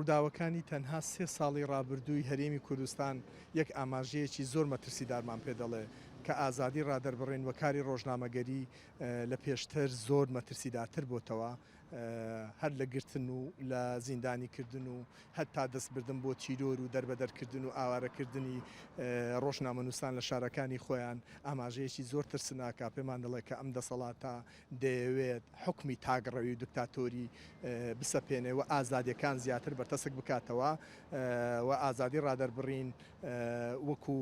ڕووداوەکانی تەنها 3 ساڵی ڕابردووی هەرێمی کوردستان یەک ئاماژەیەکی زۆر مەترسیدارمان پێ دەڵێ کە ئازادی ڕادەربڕین و کاری ڕۆژنامەگەری لە پێشتر زۆر مەترسیدارتر بۆتەوە هەر لە گرتن و لە زیندانی کردن و هەتا دەستبردن بۆ تیرۆر و دەربەدەرکردن و ئاوارەکردنی ڕۆژنامەنووسان لە شارەکانی خۆیان ئاماژەیەکی زۆر ترسناکە پێمان دەڵێ کە ئەم دەسەڵاتە دەیەوێت حکمی تاگڕەوی و دکتاتۆری بسەپێنێ و ئازادیەکان زیاتر بەرتەسک بکاتەوە و ئازادی ڕادەربڕین وەکو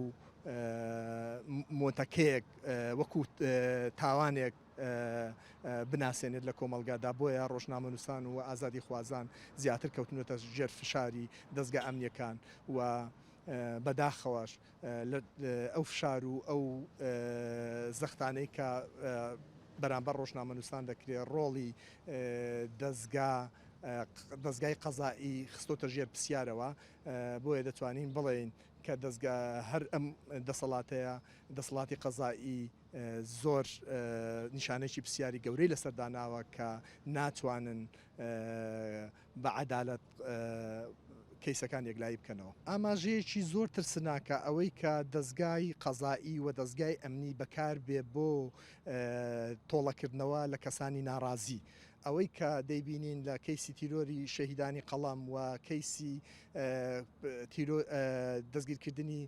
مۆتەکەیەک وەکو تاوانێک بناسێنێت لە کۆمەلگادا بۆیە ڕۆژنامەنووسان و ئازادی خوازان زیاتر کەوتنەوەتە ژێر فشاری دەستگا ئەمنیەکان و بەداخەوەش ئەو فشار و ئەو زەختانەی کە بەرامبەر ڕۆژنامەنووسان دەکرێت ڕۆڵی دەستگای قەزایی خستۆتە ژێر پرسیارەوە بۆیە دەتوانین بڵێن کە دەستگا هەر ئەم دەسەڵاتەیە دەسەڵاتی قەزایی زۆر نیشانێکی پرسیاری گەورەی لەسەرداناوە کە ناتوانن بە عەدالەت کەیسەکان یەکلایی بکەنەوە. ئاماژەیەکی زۆر ترسناکە ئەوەی کە دەستگای قەزایی و دەستگای ئەمنی بەکار بێ بۆ تۆڵەکردنەوە لە کەسانی ناڕازی. ئەوەی کە دەیبینین لە کەیسی تیرۆری شەهیدانی قەڵەم و کەیسی دەستگیرکردنی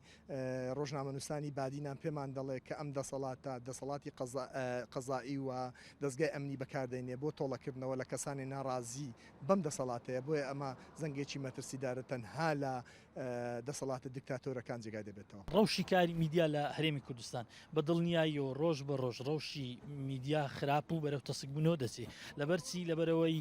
ڕۆژنامەنووسانی بادینان پێمان دەڵێ کە ئەم دەسەڵاتە دەسەڵاتی قەزایی و دەستگای ئەمنی بەکاردێنێ بۆ تۆڵەکردنەوە لە کەسانی ناڕازی بەم دەسەڵاتەیە بۆیە ئەمە زەنگێکی مەترسیدارە تەنها لە دەسەڵاتە دیکتاتۆرەکان جێگای دەبێتەوە. ڕەوشی کاری میدیا لە هەرێمی کوردستان بە دڵنیایی و ڕۆژ بە ڕۆژ ڕەوشی میدیا خراپ و بەرەو تەسکبوونەوە دەچێت لەبەرچی لەبەرەوەی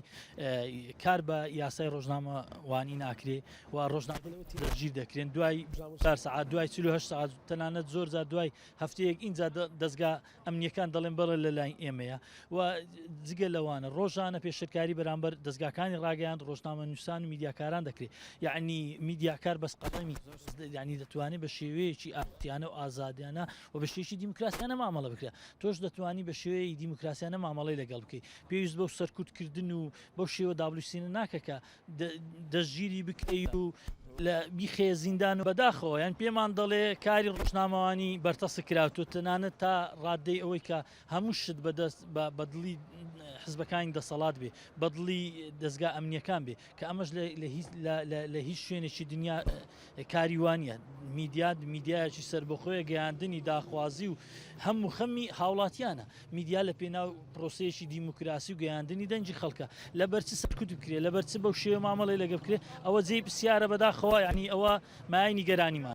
کار بە یاسای ڕۆژنامەوانی ناکرێ و ڕۆژنامەڵەوەتی دەگیر دەکرێن دوای 4 ساعات دوای 48 ساعات تەنانەت زۆر زار دوای هەفتەیەک اینجا دەستگا ئەمنیەکان دەڵێن بەڵێ لەلای ئێمەیە و جگە لەوانە ڕۆژانە پێشکاری بەرامبەر دەستگاکانی ڕاگەیاند ڕۆژنامەنووسان و میدیاکاران دەکرێت یعنی میدیاکار بەس قەڵەمی ینی دەتوانێت بە شێوەیەکی ئااتیانە و ئازادیانە و بە شێوەیەکی دیموکراسیانە مامەڵە بکرێت تۆش دەتوانی بە شێوەیە دیموکراسیانە مامەڵەی لەگەڵ بکەیت پێویست بەو سەرکوتکردن و بەو شێوە دابلوسینە ناکە کە دەستگیری بکەیت و لە بیخێ زیندان و بەداخەوە یان پێمان دەڵێ کاری ڕۆژنامەوانی بەرتەسک کراوە تەنانەت تا ڕادەی ئەوەی کە هەموو شت بەدەست بەدڵی حزبەکانی دەسەڵات بێ بەدڵی دەستگا ئەمنیەکان بێ کە ئەمەش لە هیچ شوێنێکی دنیا کاری وانە میدیایەکی سربەخۆیە گەیاندنی داخوازی و هەموو خەمی هاوڵاتیانە میدیا لە پێناو پرۆسەیەکی دیموکراسی و گەیاندنی دەنجی خەڵکە لەبەرچ سەرکوت بکرێت لەبەرچ بەو شێوە مامەڵی لەگە بکرێت ئەوە جێی پرسیارە بەداخەوە ینی ئەوە مای نیگەرانیمان